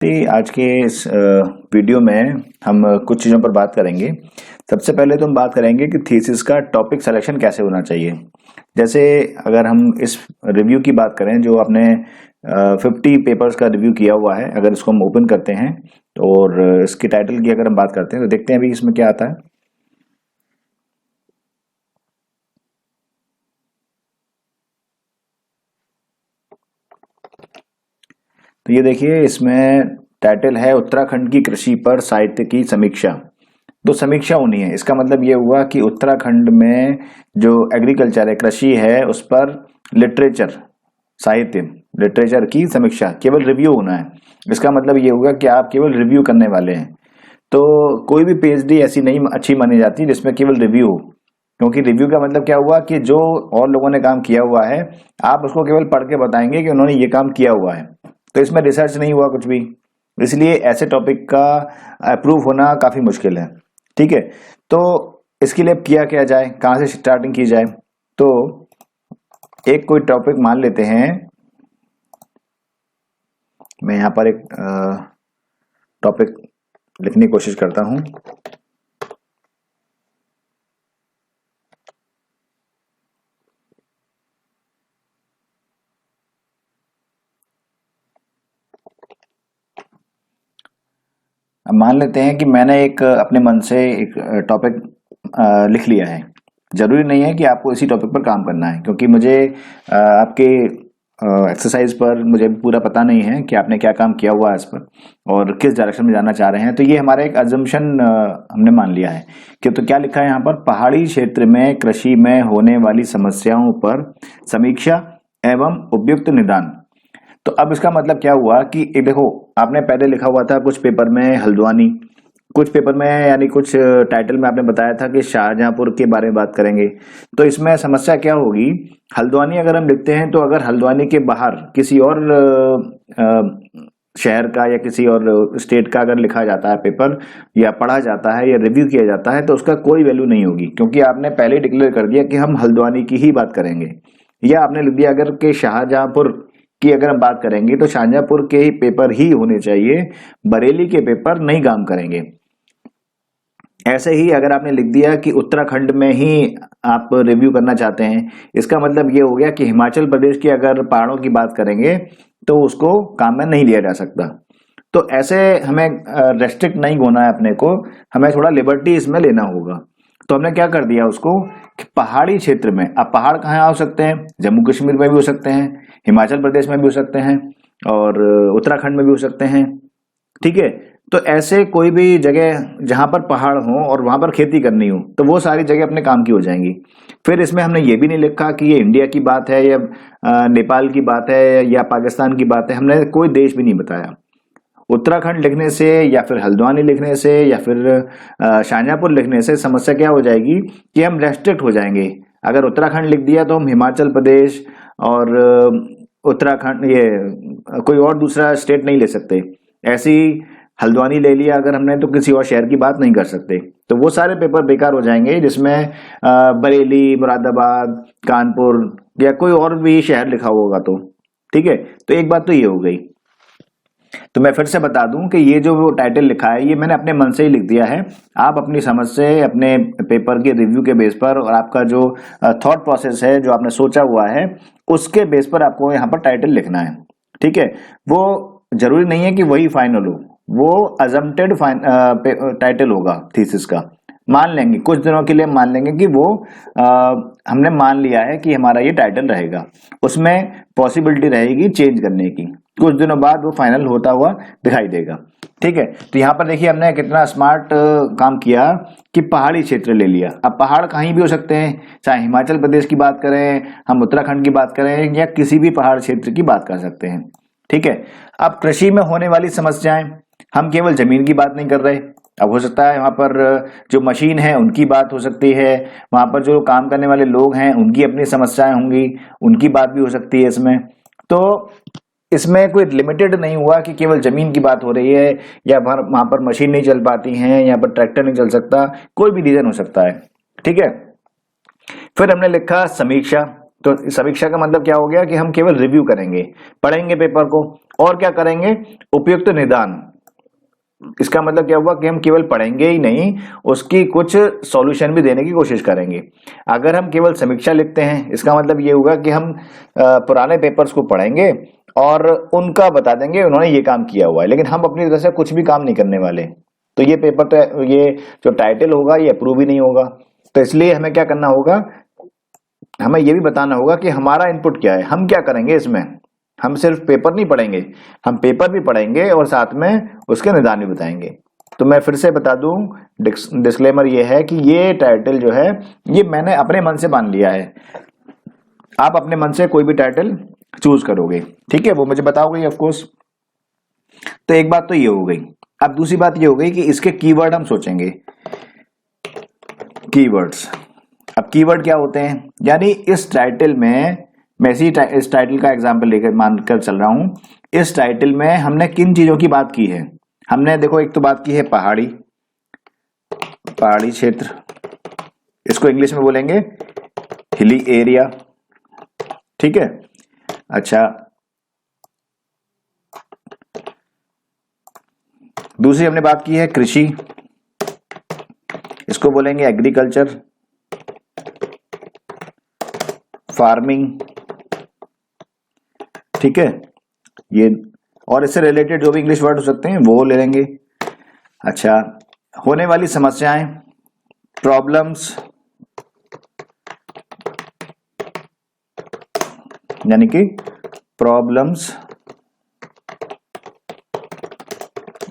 आज के इस वीडियो में हम कुछ चीज़ों पर बात करेंगे। सबसे पहले तो हम बात करेंगे कि थीसिस का टॉपिक सिलेक्शन कैसे होना चाहिए। जैसे अगर हम इस रिव्यू की बात करें जो आपने 50 पेपर्स का रिव्यू किया हुआ है, अगर इसको हम ओपन करते हैं और इसके टाइटल की अगर हम बात करते हैं तो देखते हैं अभी इसमें क्या आता है। तो ये देखिए, इसमें टाइटल है उत्तराखंड की कृषि पर साहित्य की समीक्षा। तो समीक्षा होनी है, इसका मतलब ये हुआ कि उत्तराखंड में जो एग्रीकल्चर है, कृषि है, उस पर लिटरेचर, साहित्य, लिटरेचर की समीक्षा, केवल रिव्यू होना है। इसका मतलब ये होगा कि आप केवल रिव्यू करने वाले हैं। तो कोई भी पीएचडी ऐसी नहीं अच्छी मानी जाती जिसमें केवल रिव्यू हो, क्योंकि रिव्यू का मतलब क्या हुआ कि जो और लोगों ने काम किया हुआ है, आप उसको केवल पढ़ के बताएंगे कि उन्होंने ये काम किया हुआ है। तो इसमें रिसर्च नहीं हुआ कुछ भी, इसलिए ऐसे टॉपिक का अप्रूव होना काफी मुश्किल है। ठीक है, तो इसके लिए अब किया क्या जाए, कहाँ से स्टार्टिंग की जाए। तो एक कोई टॉपिक मान लेते हैं। मैं यहाँ पर एक टॉपिक लिखने की कोशिश करता हूँ। अब मान लेते हैं कि मैंने एक अपने मन से एक टॉपिक लिख लिया है। जरूरी नहीं है कि आपको इसी टॉपिक पर काम करना है, क्योंकि मुझे आपके एक्सरसाइज पर मुझे पूरा पता नहीं है कि आपने क्या काम किया हुआ है इस पर और किस डायरेक्शन में जाना चाह रहे हैं। तो ये हमारा एक अजम्पशन हमने मान लिया है कि तो क्या लिखा है यहाँ पर, पहाड़ी क्षेत्र में कृषि में होने वाली समस्याओं पर समीक्षा एवं उपयुक्त निदान। तो अब इसका मतलब क्या हुआ कि एक देखो, आपने पहले लिखा हुआ था कुछ पेपर में हल्द्वानी, कुछ पेपर में यानी कुछ टाइटल में आपने बताया था कि शाहजहांपुर के बारे में बात करेंगे। तो इसमें समस्या क्या होगी, हल्द्वानी अगर हम लिखते हैं तो अगर हल्द्वानी के बाहर किसी और शहर का या किसी और स्टेट का अगर लिखा जाता है पेपर या पढ़ा जाता है या रिव्यू किया जाता है तो उसका कोई वैल्यू नहीं होगी, क्योंकि आपने पहले ही डिक्लेयर कर दिया कि हम हल्द्वानी की ही बात करेंगे। या आपने लिख दिया अगर के शाहजहांपुर की अगर हम बात करेंगे तो शाहजहांपुर के ही पेपर ही होने चाहिए, बरेली के पेपर नहीं काम करेंगे। ऐसे ही अगर आपने लिख दिया कि उत्तराखंड में ही आप रिव्यू करना चाहते हैं, इसका मतलब ये हो गया कि हिमाचल प्रदेश की अगर पहाड़ों की बात करेंगे तो उसको काम में नहीं लिया जा सकता। तो ऐसे हमें रेस्ट्रिक्ट नहीं होना है अपने को, हमें थोड़ा लिबर्टी इसमें लेना होगा। तो हमने क्या कर दिया उसको कि पहाड़ी क्षेत्र में, अब पहाड़ कहाँ हो सकते हैं, जम्मू कश्मीर में भी हो सकते हैं, हिमाचल प्रदेश में भी हो सकते हैं और उत्तराखंड में भी हो सकते हैं। ठीक है, तो ऐसे कोई भी जगह जहां पर पहाड़ हो और वहां पर खेती करनी हो तो वो सारी जगह अपने काम की हो जाएंगी। फिर इसमें हमने ये भी नहीं लिखा कि ये इंडिया की बात है या नेपाल की बात है या पाकिस्तान की बात है, हमने कोई देश भी नहीं बताया। उत्तराखंड लिखने से या फिर हल्द्वानी लिखने से या फिर शाहजहांपुर लिखने से समस्या क्या हो जाएगी कि हम रेस्ट्रिक्ट हो जाएंगे। अगर उत्तराखंड लिख दिया तो हम हिमाचल प्रदेश और उत्तराखंड, ये कोई और दूसरा स्टेट नहीं ले सकते। ऐसी हल्द्वानी ले लिया अगर हमने तो किसी और शहर की बात नहीं कर सकते। तो वो सारे पेपर बेकार हो जाएंगे जिसमें बरेली, मुरादाबाद, कानपुर या कोई और भी शहर लिखा होगा। तो ठीक है, तो एक बात तो ये हो गई। तो मैं फिर से बता दूं कि ये जो टाइटल लिखा है ये मैंने अपने मन से ही लिख दिया है। आप अपनी समझ से अपने पेपर के रिव्यू के बेस पर और आपका जो थॉट प्रोसेस है, जो आपने सोचा हुआ है, उसके बेस पर आपको यहाँ पर टाइटल लिखना है। ठीक है, वो जरूरी नहीं है कि वही फाइनल हो, वो अजम्प्टेड टाइटल होगा थीसिस का। मान लेंगे कुछ दिनों के लिए, मान लेंगे कि वो हमने मान लिया है कि हमारा ये टाइटल रहेगा, उसमें पॉसिबिलिटी रहेगी चेंज करने की। कुछ दिनों बाद वो फाइनल होता हुआ दिखाई देगा। ठीक है, तो यहाँ पर देखिए हमने कितना स्मार्ट काम किया कि पहाड़ी क्षेत्र ले लिया। अब पहाड़ कहीं भी हो सकते हैं, चाहे हिमाचल प्रदेश की बात करें, हम उत्तराखंड की बात करें या किसी भी पहाड़ क्षेत्र की बात कर सकते हैं। ठीक है, अब कृषि में होने वाली समस्याएं, हम केवल जमीन की बात नहीं कर रहे। अब हो सकता है वहां पर जो मशीन है उनकी बात हो सकती है, वहां पर जो काम करने वाले लोग हैं उनकी अपनी समस्याएं होंगी, उनकी बात भी हो सकती है इसमें। तो इसमें कोई लिमिटेड नहीं हुआ कि केवल जमीन की बात हो रही है या वहां पर मशीन नहीं चल पाती है, यहाँ पर ट्रैक्टर नहीं चल सकता, कोई भी रीजन हो सकता है। ठीक है, फिर हमने लिखा समीक्षा। तो समीक्षा का मतलब क्या हो गया कि हम केवल रिव्यू करेंगे, पढ़ेंगे पेपर को, और क्या करेंगे, उपयुक्त निदान। इसका मतलब क्या हुआ कि हम केवल पढ़ेंगे ही नहीं, उसकी कुछ सॉल्यूशन भी देने की कोशिश करेंगे। अगर हम केवल समीक्षा लिखते हैं, इसका मतलब ये होगा कि हम पुराने पेपर्स को पढ़ेंगे और उनका बता देंगे उन्होंने ये काम किया हुआ है, लेकिन हम अपनी तरफ से कुछ भी काम नहीं करने वाले। तो ये पेपर, तो ये जो टाइटल होगा ये अप्रूव ही नहीं होगा। तो इसलिए हमें क्या करना होगा, हमें ये भी बताना होगा कि हमारा इनपुट क्या है, हम क्या करेंगे इसमें। हम सिर्फ पेपर नहीं पढ़ेंगे, हम पेपर भी पढ़ेंगे और साथ में उसके निदान भी बताएंगे। तो मैं फिर से बता दूं, डिस्क्लेमर ये है कि ये टाइटल जो है ये मैंने अपने मन से मान लिया है। आप अपने मन से कोई भी टाइटल चूज करोगे, ठीक है, वो मुझे बताओगे ऑफ कोर्स। तो एक बात तो ये हो गई। अब दूसरी बात ये हो गई कि इसके कीवर्ड हम सोचेंगे। कीवर्ड्स, अब कीवर्ड क्या होते हैं, यानी इस टाइटल में, मैं इस टाइटल का एग्जांपल लेकर मानकर चल रहा हूं, इस टाइटल में हमने किन चीजों की बात की है। हमने देखो एक तो बात की है पहाड़ी क्षेत्र, इसको इंग्लिश में बोलेंगे हिली एरिया, ठीक है। अच्छा, दूसरी हमने बात की है कृषि, इसको बोलेंगे एग्रीकल्चर, फार्मिंग, ठीक है। ये और इससे रिलेटेड जो भी इंग्लिश वर्ड हो सकते हैं वो ले लेंगे। अच्छा, होने वाली समस्याएं, प्रॉब्लम्स, यानी कि प्रॉब्लम्स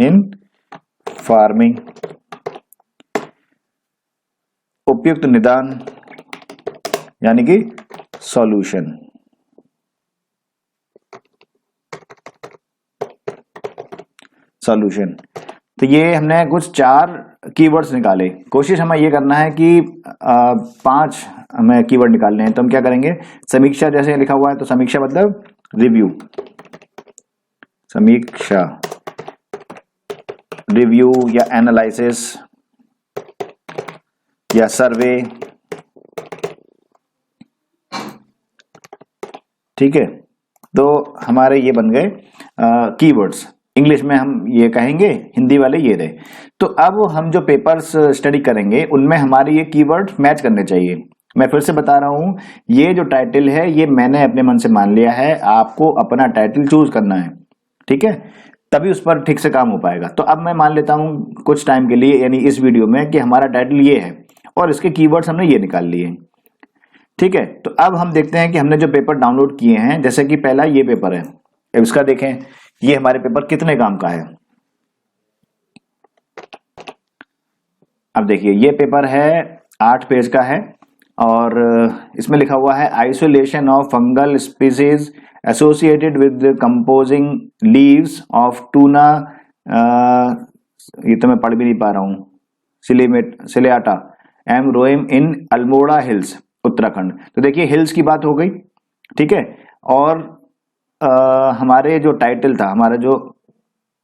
इन फार्मिंग, उपयुक्त निदान यानी कि सॉल्यूशन। तो ये हमने कुछ 4 कीवर्ड्स निकाले। कोशिश हमें ये करना है कि 5 हमें कीवर्ड निकालने हैं। तो हम क्या करेंगे, समीक्षा जैसे लिखा हुआ है तो समीक्षा मतलब रिव्यू, समीक्षा, रिव्यू या एनालिसिस या सर्वे, ठीक है। तो हमारे ये बन गए कीवर्ड्स। इंग्लिश में हम ये कहेंगे, हिंदी वाले ये रहे। तो अब हम जो पेपर्स स्टडी करेंगे उनमें हमारे ये कीवर्ड मैच करने चाहिए। मैं फिर से बता रहा हूं, ये जो टाइटल है ये मैंने अपने मन से मान लिया है, आपको अपना टाइटल चूज करना है, ठीक है, तभी उस पर ठीक से काम हो पाएगा। तो अब मैं मान लेता हूं कुछ टाइम के लिए, यानी इस वीडियो में, कि हमारा टाइटल ये है और इसके कीवर्ड्स हमने ये निकाल लिए, ठीक है। तो अब हम देखते हैं कि हमने जो पेपर डाउनलोड किए हैं, जैसे कि पहला ये पेपर है, अब इसका देखें, ये हमारे पेपर कितने काम का है। अब देखिए ये पेपर है 8 पेज का है और इसमें लिखा हुआ है isolation of fungal species associated with composing leaves of tuna, ये तो मैं पढ़ भी नहीं पा रहा हूं, सिलेआटा एम रोएम इन अल्मोड़ा हिल्स उत्तराखंड। तो देखिए हिल्स की बात हो गई, ठीक है। और हमारे जो टाइटल था,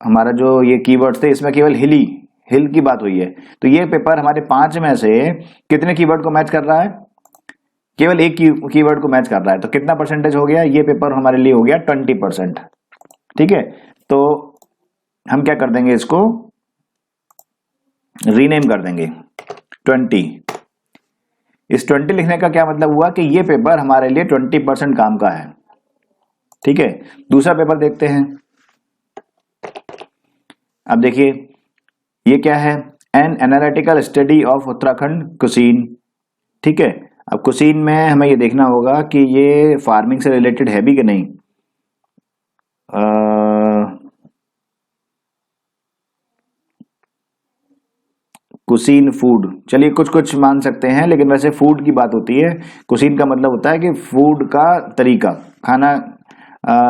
हमारा जो ये कीवर्ड्स थे, इसमें केवल हिल की बात हुई है। तो ये पेपर हमारे 5 में से कितने कीवर्ड को मैच कर रहा है, केवल एक कीवर्ड को मैच कर रहा है। तो कितना परसेंटेज हो गया, ये पेपर हमारे लिए हो गया 20%, ठीक है। तो हम क्या कर देंगे, इसको रीनेम कर देंगे 20। इस 20 लिखने का क्या मतलब हुआ कि ये पेपर हमारे लिए 20% काम का है, ठीक है। दूसरा पेपर देखते हैं। अब देखिए ये क्या है, an analytical study of Uttarakhand cuisine, ठीक है। अब कुसीन में हमें ये देखना होगा कि ये फार्मिंग से रिलेटेड है भी कि नहीं। कुसीन फूड, चलिए कुछ कुछ मान सकते हैं, लेकिन वैसे फूड की बात होती है। कुसीन का मतलब होता है कि फूड का तरीका, खाना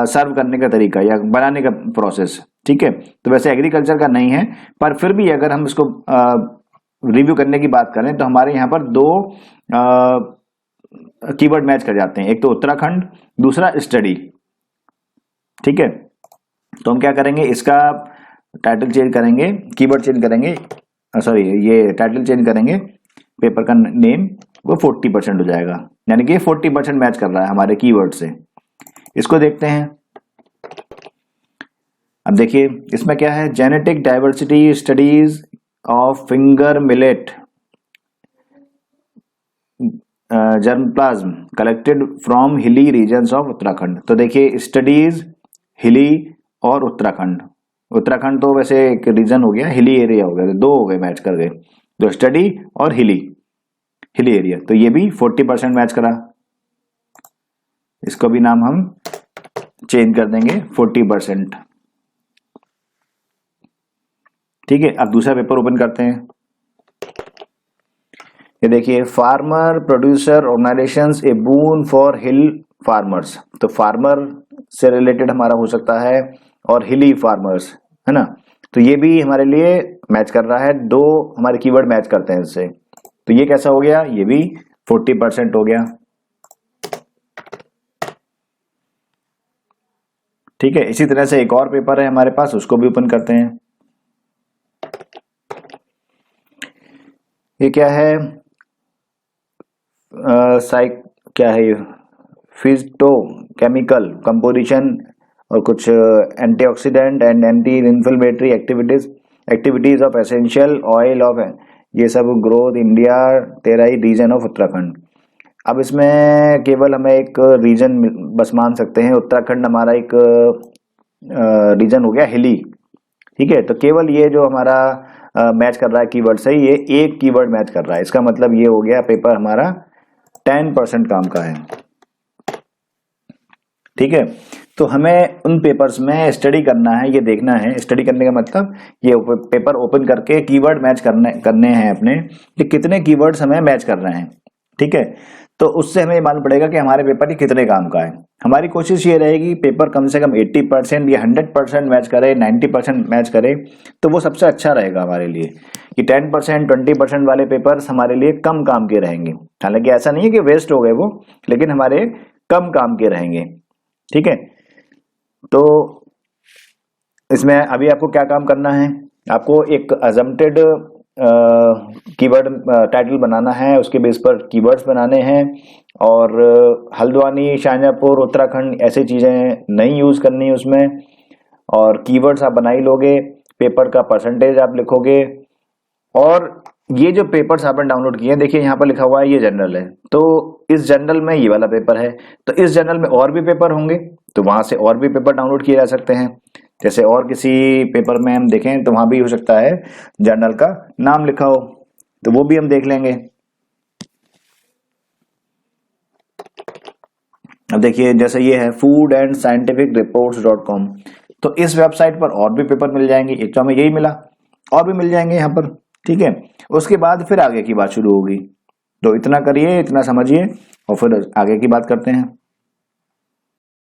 सर्व करने का तरीका या बनाने का प्रोसेस, ठीक है। तो वैसे एग्रीकल्चर का नहीं है, पर फिर भी अगर हम इसको रिव्यू करने की बात करें तो हमारे यहाँ पर 2 कीवर्ड मैच कर जाते हैं, एक तो उत्तराखंड, दूसरा स्टडी, ठीक है। तो हम क्या करेंगे, इसका टाइटल चेंज करेंगे, कीवर्ड चेंज करेंगे, सॉरी ये टाइटल चेंज करेंगे, पेपर का नेम वो 40% हो जाएगा, यानी कि 40% मैच कर रहा है हमारे कीवर्ड से। इसको देखते हैं। अब देखिए इसमें क्या है, genetic diversity studies of finger millet germplasm collected from hilly regions of Uttarakhand. तो देखिए स्टडीज हिली और उत्तराखंड, उत्तराखंड तो वैसे एक रीजन हो गया, हिली एरिया हो गया, तो दो हो गए मैच कर गए, जो स्टडी और हिली एरिया, तो ये भी 40% मैच करा। इसको भी नाम हम चेंज कर देंगे 40%। ठीक है, अब दूसरा पेपर ओपन करते हैं। ये देखिए, farmer producer organisations A boon for hill farmers. तो फार्मर से रिलेटेड हमारा हो सकता है और हिली फार्मर्स, है ना। तो ये भी हमारे लिए मैच कर रहा है, दो हमारे कीवर्ड मैच करते हैं इससे। तो ये कैसा हो गया, ये भी 40% हो गया। ठीक है, इसी तरह से एक और पेपर है हमारे पास, उसको भी ओपन करते हैं। ये क्या है, क्या है ये, फिजिटो केमिकल कंपोजिशन और कुछ antioxidant and anti inflammatory activities of essential oil of, ये सब growth India Terai region of Uttarakhand. अब इसमें केवल हमें एक रीजन बस मान सकते हैं, उत्तराखंड हमारा एक रीजन हो गया हिली। ठीक है, तो केवल ये जो हमारा मैच कर रहा है कीवर्ड से, ये एक कीवर्ड मैच कर रहा है, इसका मतलब ये हो गया पेपर हमारा 10% काम का है। ठीक है, तो हमें उन पेपर्स में स्टडी करना है, ये देखना है, स्टडी करने का मतलब ये पेपर ओपन करके कीवर्ड मैच करने हैं अपने, कि कितने कीवर्ड्स हमें मैच कर रहे हैं। ठीक है, तो उससे हमें मालूम पड़ेगा कि हमारे पेपर कितने काम का है। हमारी कोशिश ये रहेगी पेपर कम से कम 80% या 100% मैच करे, 90% मैच करे, तो वो सबसे अच्छा रहेगा हमारे लिए। कि 10% 20% वाले पेपर्स हमारे लिए कम काम के रहेंगे। हालांकि ऐसा नहीं है कि वेस्ट हो गए वो, लेकिन हमारे कम काम के रहेंगे। ठीक है, तो इसमें अभी आपको क्या काम करना है, आपको एक अजम्प्टेड कीवर्ड टाइटल बनाना है, उसके बेस पर कीवर्ड्स बनाने हैं, और हल्द्वानी, शाहजहांपुर, उत्तराखंड ऐसी चीजें नहीं यूज करनी उसमें। और कीवर्ड्स आप बना ही लोगे, पेपर का परसेंटेज आप लिखोगे। और ये जो पेपर्स आपने डाउनलोड किए हैं, देखिए यहाँ पर लिखा हुआ है ये जनरल है, तो इस जनरल में ये वाला पेपर है, तो इस जनरल में और भी पेपर होंगे, तो वहां से और भी पेपर डाउनलोड किए जा सकते हैं। जैसे और किसी पेपर में हम देखें तो वहां भी हो सकता है जर्नल का नाम लिखा हो, तो वो भी हम देख लेंगे। अब देखिए जैसे ये है फूड एंड साइंटिफिक रिपोर्ट्स.com, तो इस वेबसाइट पर और भी पेपर मिल जाएंगे, एक तो हमें यही मिला, और भी मिल जाएंगे यहाँ पर। ठीक है, उसके बाद फिर आगे की बात शुरू होगी। तो इतना करिए, इतना समझिए, और फिर आगे की बात करते हैं।